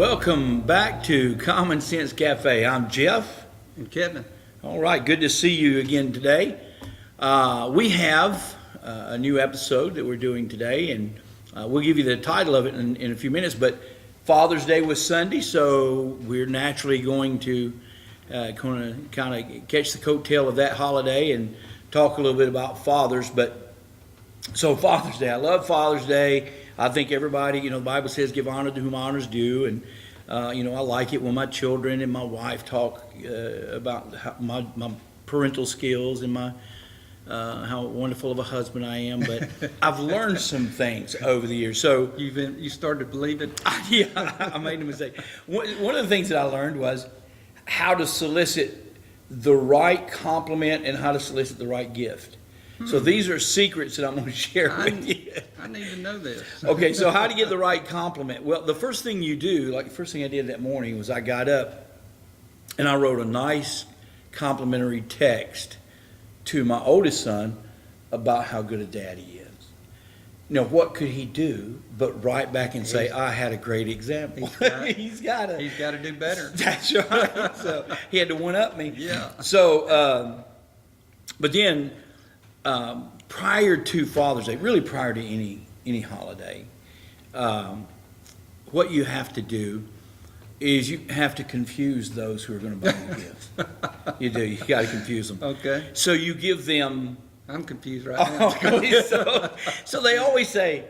Welcome back to Common Sense Cafe. I'm Jeff. And Kevin. All right, good to see you again today. We have a new episode that we're doing today, and we'll give you the title of it in a few minutes. But Father's Day was Sunday, so we're naturally going to kind of catch the coattail of that holiday and talk a little bit about fathers. So Father's Day, I love Father's Day. I think everybody, the Bible says give honor to whom honors due. And, I like it when my children and my wife talk about my parental skills and how wonderful of a husband I am. But I've learned some things over the years. So You started to believe it? yeah, I made a mistake. One of the things that I learned was how to solicit the right compliment and how to solicit the right gift. So these are secrets that I'm going to share with you. I need to know this. Okay, so how to get the right compliment? Well, the first thing you do, like the first thing I did that morning was I got up and I wrote a nice complimentary text to my oldest son about how good a dad he is. What could he do but write back and say, I had a great example? He's got to do better. That's right. So he had to one-up me. Yeah. So, but then prior to Father's Day, really prior to any holiday, what you have to do is you have to confuse those who are going to buy you gifts. You do. You got to confuse them. Okay. So you give them. I'm confused right now. So they always say,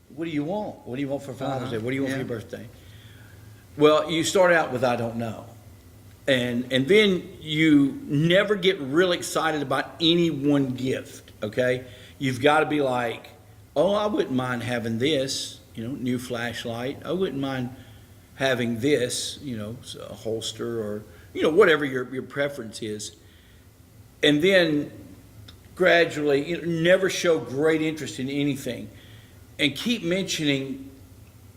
"What do you want? What do you want for Father's Day? What do you want for your birthday?" Well, you start out with "I don't know." And then you never get real excited about any one gift, okay? You've got to be like, oh, I wouldn't mind having this, new flashlight. I wouldn't mind having this, a holster or, whatever your preference is. And then gradually, never show great interest in anything. And keep mentioning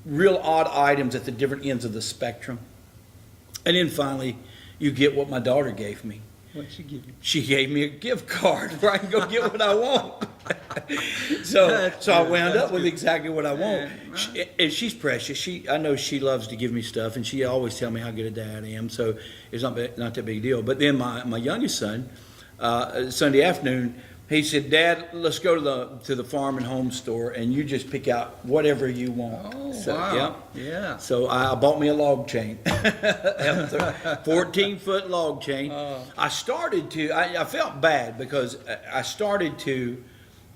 real odd items at the different ends of the spectrum. And then finally, you get what my daughter gave me. What'd she give you? She gave me a gift card where I can go get what I want. so I wound up with exactly what I want. And she's precious. I know she loves to give me stuff, and she always tell me how good a dad I am. So it's not that big a deal. But then my youngest son, Sunday afternoon, he said, "Dad, let's go to the farm and home store, and you just pick out whatever you want." Oh, so, wow. Yeah. So I bought me a log chain, 14-foot log chain. I started to. I felt bad because I started to.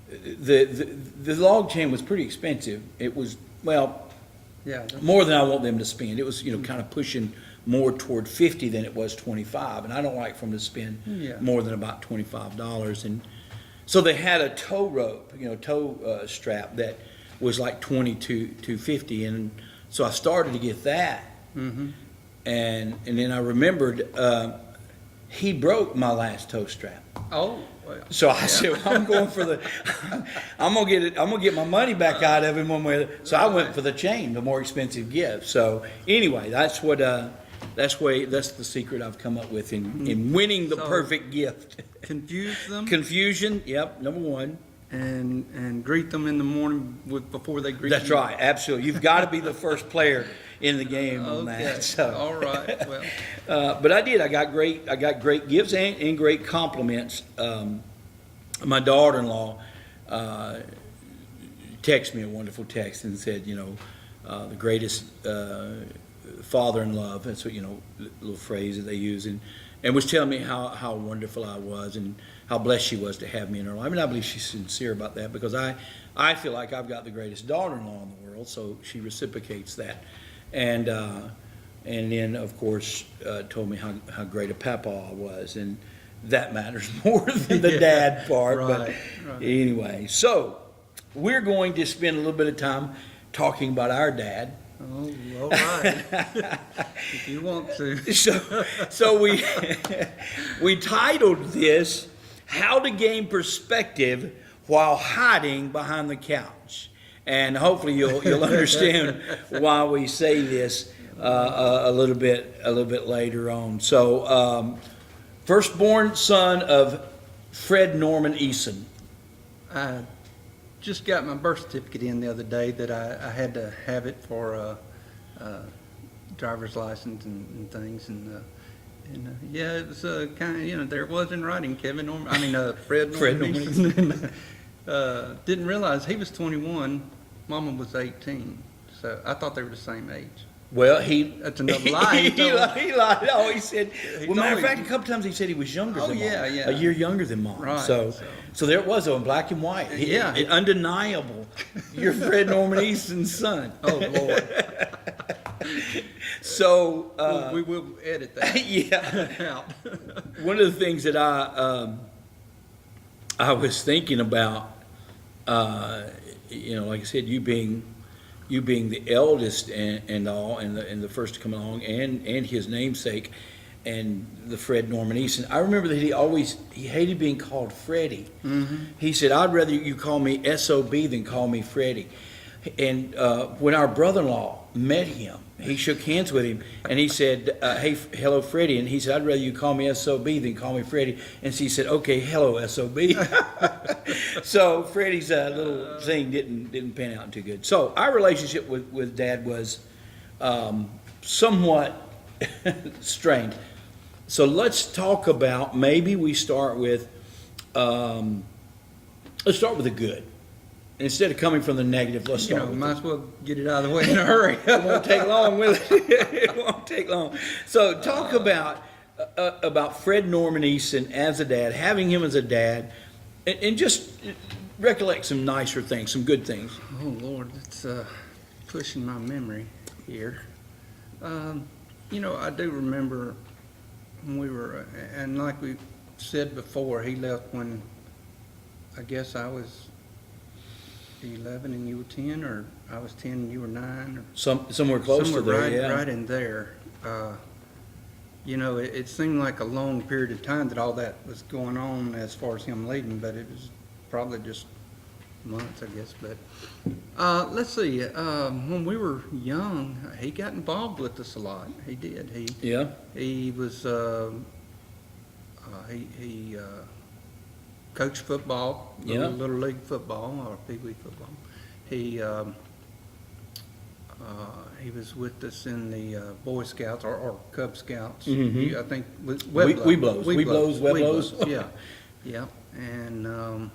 The log chain was pretty expensive. It was more than I want them to spend. It was kind of pushing more toward 50 than it was 25, and I don't like for them to spend more than about $25. And so they had a tow rope, tow strap that was like $22.50, and so I started to get that. Mm-hmm. And then I remembered he broke my last tow strap. Oh. Well, so I said, well, I'm going for I'm gonna get my money back out of him one way. So I went for the chain, the more expensive gift. So anyway, that's the secret I've come up with in winning the perfect gift. Confuse them. Confusion, yep, number one. And greet them in the morning before they greet you. That's right, absolutely. You've got to be the first player in the game on that. So. All right. Well, but I did. I got great gifts and great compliments. My daughter-in-law texted me a wonderful text and said, the greatest father in love. That's what little phrase that they use, and was telling me how wonderful I was and how blessed she was to have me in her life. I mean, I believe she's sincere about that because I feel like I've got the greatest daughter-in-law in the world, so she reciprocates that. And then, of course, told me how great a papa I was, and that matters more than the dad part. Right. But anyway, so we're going to spend a little bit of time talking about our dad. Oh, all right. If you want to. So we titled this "How to Gain Perspective While Hiding Behind the Couch," and hopefully you'll understand why we say this a little bit later on. So, firstborn son of Fred Norman Eason. just got my birth certificate in the other day that I had to have it for driver's license and things, and yeah, it was kind of, there it was in writing, Kevin Norman, Fred Fred Norman. Didn't realize he was 21, Mama was 18, so I thought they were the same age. Well, That's another lie. he lied. Oh, he said. Well, matter of told fact, a couple times he said he was younger than Mom. yeah. A year younger than Mom. Right, So there it was, though, in black and white. Yeah. Undeniable. You're Fred Norman Easton's son. Oh, Lord. So. We will edit that Yeah. out. One of the things that I was thinking about, like I said, you being the eldest and all, and the first to come along, and his namesake, and the Fred Norman Easton. I remember that he hated being called Freddie. Mm-hmm. He said, "I'd rather you call me SOB than call me Freddie." And when our brother-in-law met him, he shook hands with him, and he said, "Hey, hello, Freddie." And he said, "I'd rather you call me SOB than call me Freddie." And so he said, "Okay, hello, SOB." So Freddie's little thing didn't pan out too good. So our relationship with Dad was somewhat strained. So let's talk about, maybe we start with let's start with the good. Instead of coming from the negative, let's start with Might as well get it out of the way in a hurry. It won't take long, will it? It won't take long. So talk about Fred Norman Easton as a dad, having him as a dad, and just recollect some nicer things, some good things. Oh, Lord, it's pushing my memory here. I do remember when we were, and like we said before, he left when I guess I was 11 and you were 10, or I was 10 and you were 9, or Somewhere close to there, right, yeah. right in there. It seemed like a long period of time that all that was going on as far as him leaving, but it was probably just months, I guess. But let's see. When we were young, he got involved with us a lot. He did. He was he coached football, little league football or pee wee football. He was with us in the Boy Scouts or Cub Scouts. Mhm. I think Webelos. Yeah. And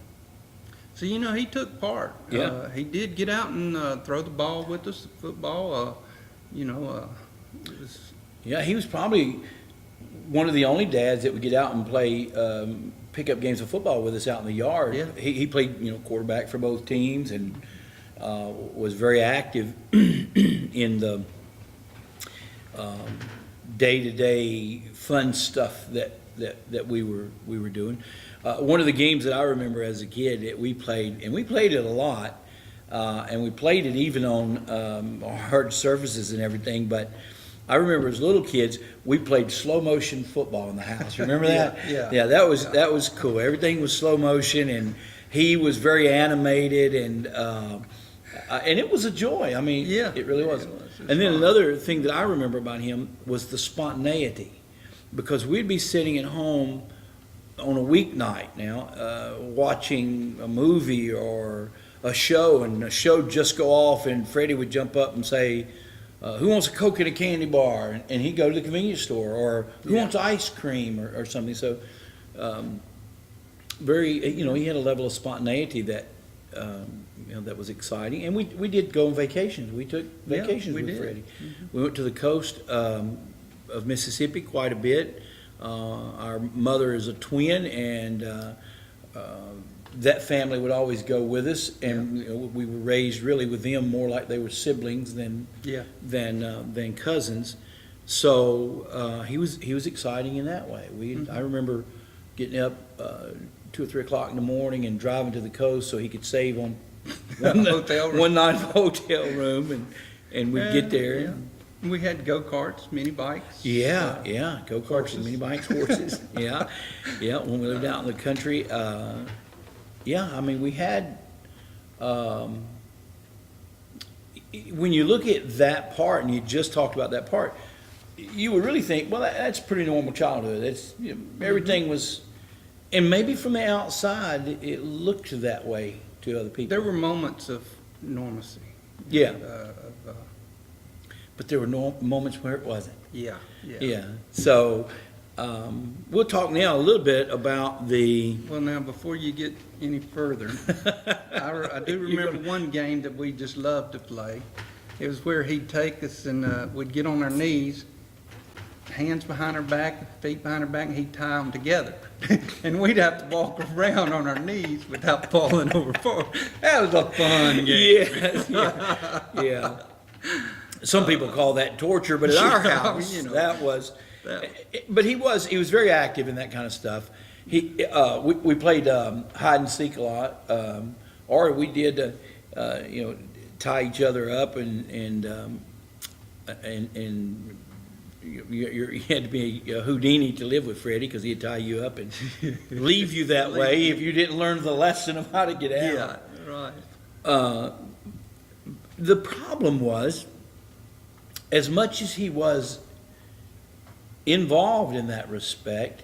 so he took part. Yeah. He did get out and throw the ball with us, football. It was, Yeah, he was probably one of the only dads that would get out and play pickup games of football with us out in the yard. Yeah. He played quarterback for both teams and was very active in the day-to-day fun stuff that we were doing. One of the games that I remember as a kid that we played it a lot, and we played it even on hard surfaces and everything, but I remember as little kids, we played slow motion football in the house. Remember that? Yeah. That was cool. Everything was slow motion, and he was very animated, and it was a joy. I mean, Yeah. it really was. It was. It was And then fun. another thing that I remember about him was the spontaneity, because we'd be sitting at home on a weeknight now, watching a movie or a show, and the show would just go off, and Freddie would jump up and say, "Who wants a Coke and a candy bar?" And he'd go to the convenience store, or "Who wants ice cream?" or something. So, he had a level of spontaneity that, that was exciting. And we did go on vacations. We took vacations we with did. Freddie. We went to the coast of Mississippi quite a bit. Our mother is a twin, and that family would always go with us, and we were raised really with them more like they were siblings than cousins. So he was exciting in that way. I remember getting up 2 or 3 o'clock in the morning and driving to the coast so he could save on Hotel room. one night hotel room, and we'd get there. Yeah. We had go-karts, mini bikes. Yeah, go-karts horses. and mini bikes, horses. Yeah, when we lived out in the country. We had, when you look at that part, and you just talked about that part, you would really think, well, that's pretty normal childhood. It's, everything was, and maybe from the outside, it looked that way to other people. There were moments of normalcy. Yeah. but there were no moments where it wasn't. Yeah, yeah. Yeah. So we'll talk now a little bit about the. Well, now, before you get any further, I do remember one game that we just loved to play. It was where he'd take us and we'd get on our knees, hands behind our back, feet behind our back, and he'd tie them together. And we'd have to walk around on our knees without falling over forward. That was a fun game. Yeah. Yeah. Some people call that torture, but at our house, You know. that was. But he was very active in that kind of stuff. We played hide and seek a lot, or we did tie each other up and you had to be a Houdini to live with Freddie because he'd tie you up and leave you that way if you didn't learn the lesson of how to get out. Yeah, right. The problem was, as much as he was involved in that respect,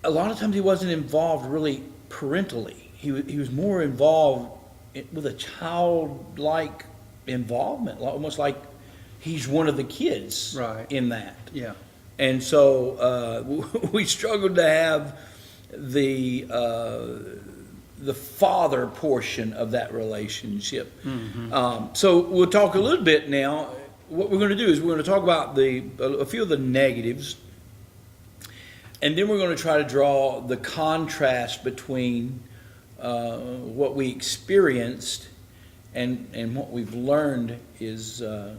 a lot of times he wasn't involved really parentally. He was more involved with a childlike involvement, almost like he's one of the kids Right. in that. Yeah. And so we struggled to have the father portion of that relationship. So we'll talk a little bit now. What we're going to do is we're going to talk about a few of the negatives, and then we're going to try to draw the contrast between what we experienced and what we've learned is the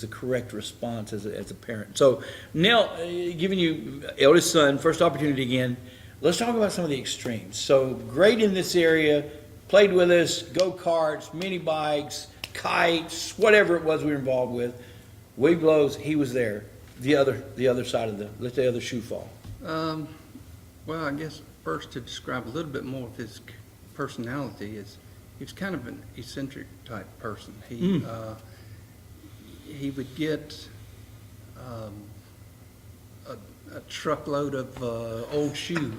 correct response as a parent. So now, giving you eldest son, first opportunity again, let's talk about some of the extremes. So great in this area, played with us, go-karts, mini bikes, kites, whatever it was we were involved with. Wind blows, he was there. The other side of let the other shoe fall. Well, I guess first to describe a little bit more of his personality is he was kind of an eccentric type person. He would get a truckload of old shoes.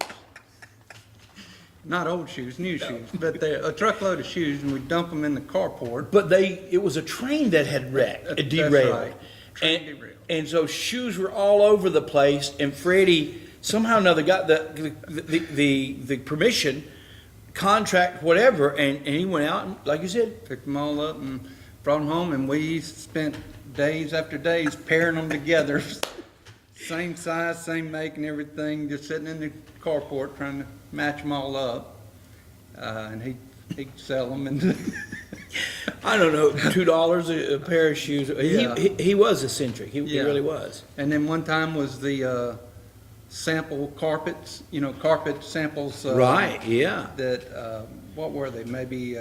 Not old shoes, new shoes, but a truckload of shoes, and we'd dump them in the carport. But it was a train that had wrecked, That's derailed. right. Train derailed. And so shoes were all over the place, and Freddie somehow or another got the permission, contract, whatever, and he went out and, like you said, Picked them all up and brought them home, and we spent days after days pairing them together. Same size, same make and everything, just sitting in the carport trying to match them all up. And he'd sell them and I don't know, $2 a pair of shoes. Yeah. He was eccentric. He Yeah. really was. And then one time was the sample carpets, carpet samples. Right, yeah. That, what were they? Maybe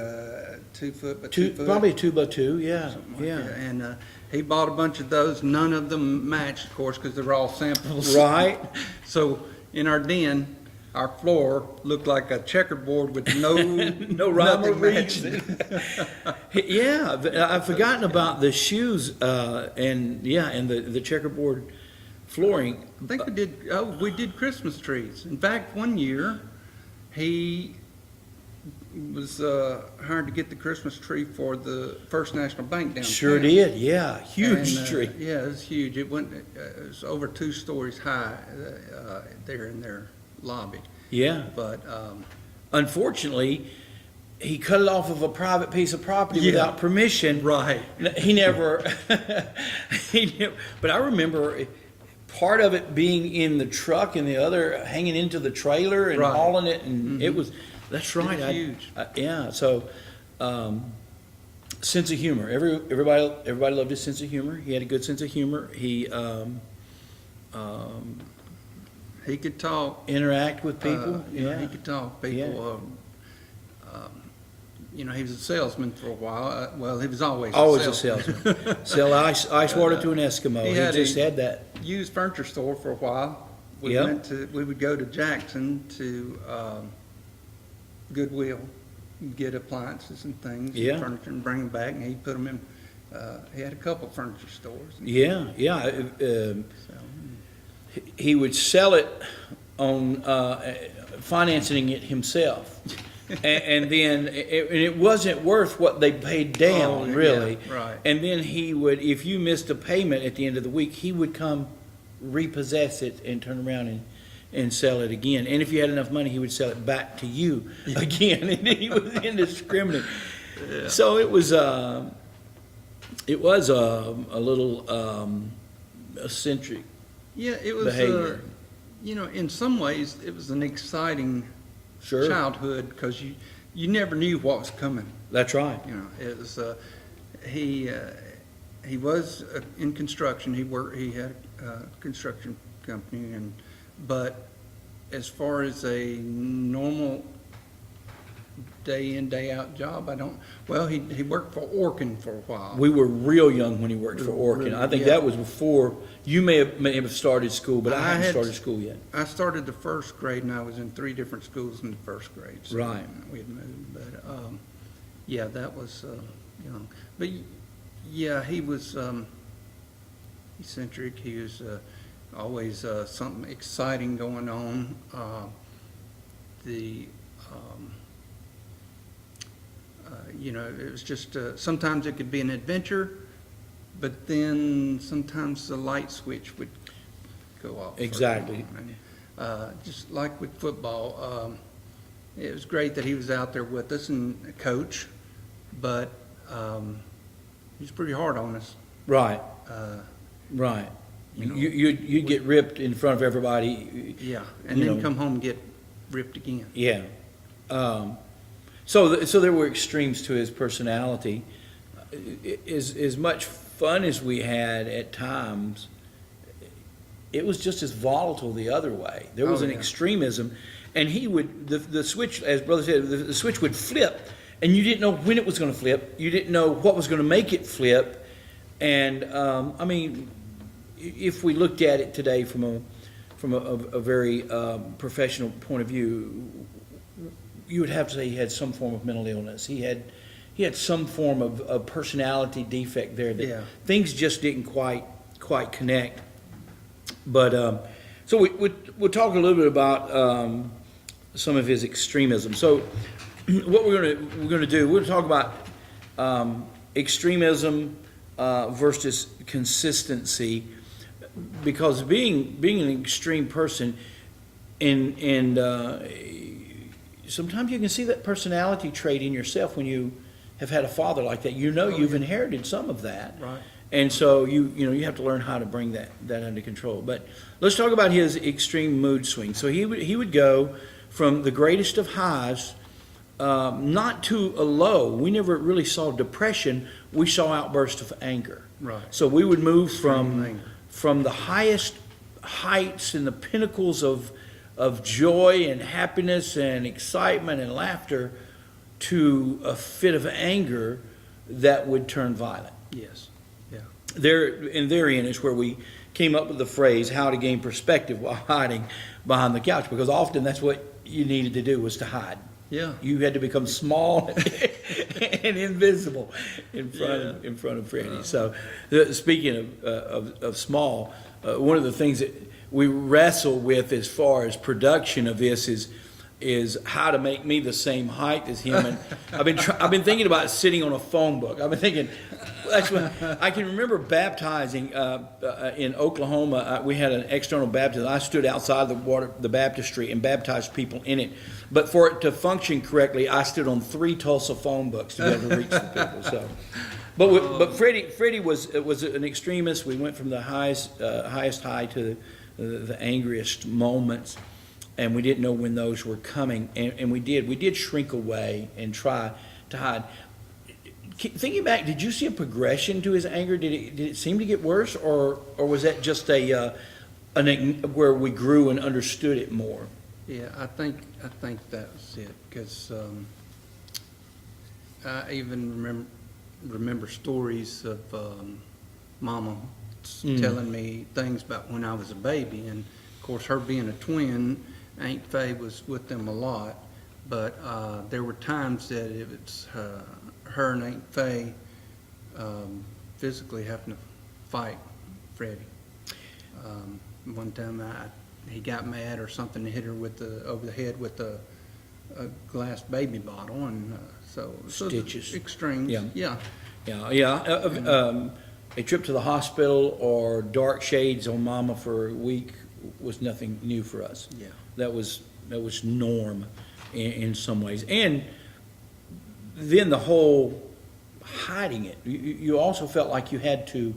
2 foot by 2 foot? Probably 2x2, yeah, Something like yeah. that. And he bought a bunch of those. None of them matched, of course, because they're all samples. Right. So in our den, our floor looked like a checkerboard with no rhyme or nothing reason. matching. Yeah, I've forgotten about the shoes and the checkerboard flooring. I think we did Christmas trees. In fact, one year, he was hired to get the Christmas tree for the First National Bank downtown. Sure did, yeah, huge And, tree. Yeah, it was huge. It was over 2 stories high there in their lobby. Yeah. But Unfortunately, he cut it off of a private piece of property Yeah. without permission. right, He never, but I remember part of it being in the truck and the other hanging into the trailer and Right. hauling it, and it was, that's right. was huge. Yeah, so, sense of humor. Everybody loved his sense of humor. He had a good sense of humor. He, he could talk. interact with people. Yeah. He could talk. People. He was a salesman for a while. Well, he was always A salesman. Sell ice water to an Eskimo. he He had just a- had that. Used furniture store for a while. We Yep. we would go to Jackson to Goodwill, get appliances and things, Yeah. and furniture, and bring them back, and he'd put them in. He had a couple furniture stores. Yeah, yeah. So, He would sell it on financing it himself. and then it wasn't worth what they paid down, Oh, really. yeah, right. And then he would, if you missed a payment at the end of the week, he would come repossess it and turn around and sell it again. And if you had enough money, he would sell it back to you again. And he was indiscriminate. So it was a little eccentric Yeah, it was, behavior. in some ways, it was an exciting Sure, childhood because you never knew what was coming. that's right. It was, he was in construction. He had a construction company but as far as a normal day in, day out job, he worked for Orkin for a while. We were real young when he worked for Orkin. I think Yeah. that was before, you may have started school, but I hadn't started school yet. I started the first grade, and I was in 3 different schools in the first grade. So Right. We had moved, but, yeah, that was, young. But, yeah, he was, eccentric. He was, always, something exciting going on. It was just, sometimes it could be an adventure, but then sometimes the light switch would go off. Exactly. And, just like with football, it was great that he was out there with us and coach, but he was pretty hard on us. Right, Uh, right. You know, You'd get ripped in front of everybody. Yeah, and You then know. come home and get ripped again. Yeah. So there were extremes to his personality. As much fun as we had at times, it was just as volatile the other way. There was Oh, an yeah. extremism, and he would, the switch, as Brother said, the switch would flip, and you didn't know when it was going to flip. You didn't know what was going to make it flip. And, I mean, if we looked at it today from a very professional point of view, you would have to say he had some form of mental illness. He had some form of personality defect there that Yeah. things just didn't quite connect. But so we'll talk a little bit about some of his extremism. So what we're gonna do, we're gonna talk about extremism versus consistency, because being an extreme person and sometimes you can see that personality trait in yourself when you have had a father like that. You've inherited some of that. Right. And so you have to learn how to bring that under control. But let's talk about his extreme mood swing. So he would go from the greatest of highs, not to a low. We never really saw depression. We saw outbursts of anger. Right. So we would move Extreme anger. from the highest heights and the pinnacles of joy and happiness and excitement and laughter to a fit of anger that would turn violent. Yes. Yeah. Therein is where we came up with the phrase, how to gain perspective while hiding behind the couch, because often that's what you needed to do, was to hide. Yeah. You had to become small and invisible in front of Freddie. So, speaking of small, one of the things that we wrestle with as far as production of this is how to make me the same height as him. And I've been thinking about sitting on a phone book. I've been thinking, that's when I can remember baptizing in Oklahoma. We had an external baptism. I stood outside the baptistry and baptized people in it. But for it to function correctly, I stood on 3 Tulsa phone books to be able to reach the people. So, but Freddie was an extremist. We went from the highest high to the angriest moments, and we didn't know when those were coming, and we did shrink away and try to hide. Thinking back, did you see a progression to his anger? Did it seem to get worse, or was that just where we grew and understood it more? Yeah, I think that was it, because I even remember stories of Mama telling me things about when I was a baby, and of course, her being a twin, Aunt Faye was with them a lot, but there were times that it was her and Aunt Faye physically having to fight Freddie. One time he got mad or something, hit her over the head with a a glass baby bottle, and so Stitches. extremes. Yeah. Yeah. Yeah. A trip to the hospital or dark shades on mama for a week was nothing new for us. Yeah. That was norm in some ways. And then the whole hiding it. You also felt like you had to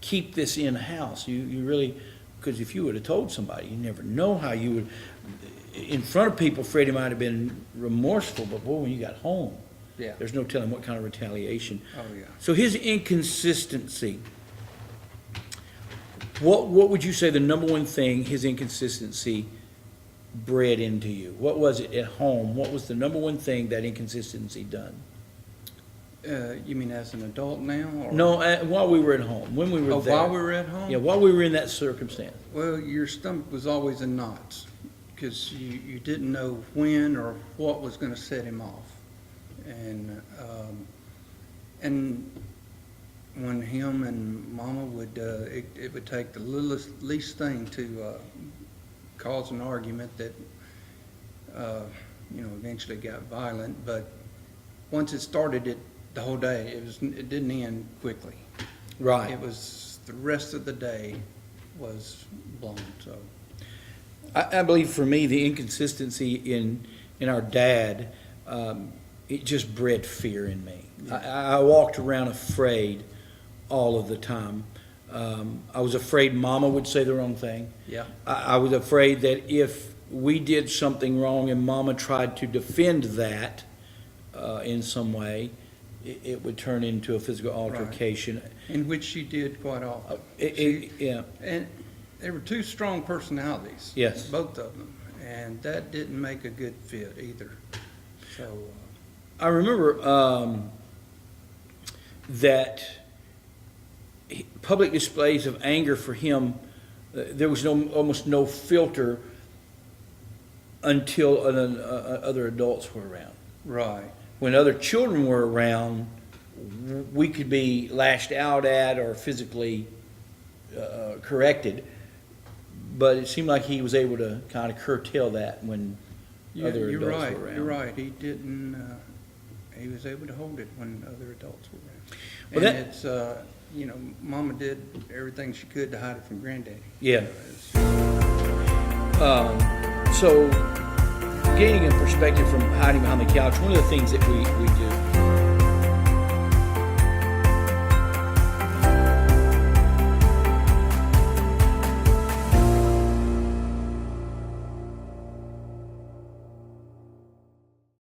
keep this in house. You really, because if you would have told somebody, you never know how you would. In front of people, Freddie might have been remorseful, but boy, when you got home, Yeah. there's no telling what kind of retaliation. Oh, yeah. So his inconsistency. What would you say the number one thing his inconsistency bred into you? What was it at home? What was the number one thing that inconsistency done? You mean as an adult now? Or? No, while we were at home, when we were Oh, there. while we were at home? Yeah, while we were in that circumstance. Well, your stomach was always in knots because you didn't know when or what was going to set him off. And when him and Mama would, it would take the least thing to cause an argument that, eventually got violent. But once it started, the whole day, it didn't end quickly. Right. It was, the rest of the day was blown, so. I believe for me, the inconsistency in our dad, it just bred fear in me. I walked around afraid all of the time. I was afraid Mama would say the wrong thing. Yeah. I was afraid that if we did something wrong and Mama tried to defend that in some way, it would turn into a physical altercation. In which she did quite often. Yeah. And there were two strong personalities. Yes. Both of them. And that didn't make a good fit either. So, I remember that public displays of anger for him, there was almost no filter until other adults were around. right. When other children were around, we could be lashed out at or physically corrected, but it seemed like he was able to kind of curtail that when Yeah, other you're adults right. were around. You're right. He didn't, he was able to hold it when other adults were around. Well, And that- it's, Mama did everything she could to hide it from Granddaddy. Yeah. So, gaining a perspective from hiding behind the couch, one of the things that we do